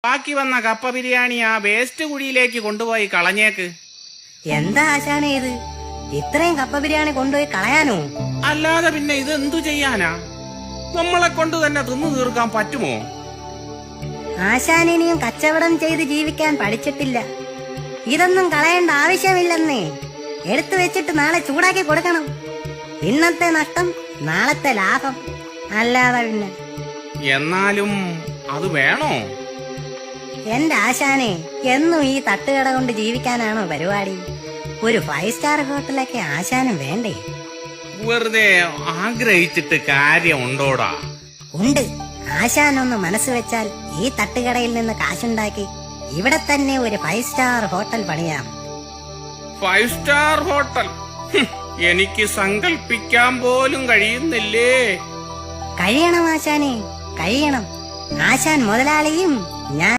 ബാക്കി വന്ന കപ്പ ബിരിയാണി ആ വേസ്റ്റ് കുഴിയിലേക്ക് കൊണ്ടുപോയി കളഞ്ഞേക്ക്. എന്താ ആശാനേ ഇത്? ഇത്രയും കപ്പ ബിരിയാണി കൊണ്ടുപോയി കളയാനോ? അല്ലാതെ പിന്നെ ഇത് എന്തു ചെയ്യാനാ? നമ്മളെ കൊണ്ട് തന്നെ തിന്നു തീർക്കാൻ പറ്റുമോ? ആശാനിനിയും കച്ചവടം ചെയ്ത് ജീവിക്കാൻ പഠിച്ചിട്ടില്ല. ഇതൊന്നും കളയേണ്ട ആവശ്യമില്ലെന്നേ. എടുത്തു വെച്ചിട്ട് നാളെ ചൂടാക്കി കൊടുക്കണം. ഇന്നത്തെ നഷ്ടം നാളത്തെ ലാഭം, അല്ലാതെ പിന്നെ. എന്നാലും അത് വേണോ? എന്റെ ആശാനെ, എന്നും ഈ തട്ടുകട കൊണ്ട് ജീവിക്കാനാണോ പരിപാടി? ഒരു 5 സ്റ്റാർ ഹോട്ടലൊക്കെ ആശാനും വേണ്ടേ? വെറുതെ ആഗ്രഹിച്ചിട്ട് കാര്യമുണ്ടോടാ? ഉണ്ട്. ആശാനൊന്ന് മനസ്സ് വെച്ചാൽ ഈ തട്ടുകടയിൽ നിന്ന് കാശുണ്ടാക്കി ഇവിടെ തന്നെ ഒരു 5 സ്റ്റാർ ഹോട്ടൽ പണിയാം. 5 സ്റ്റാർ ഹോട്ടൽ എനിക്ക് സങ്കല്പിക്കാൻ പോലും കഴിയുന്നില്ലേ. കഴിയണം ആശാനെ, കഴിയണം. ആശാൻ മുതലാളിയും ഞാൻ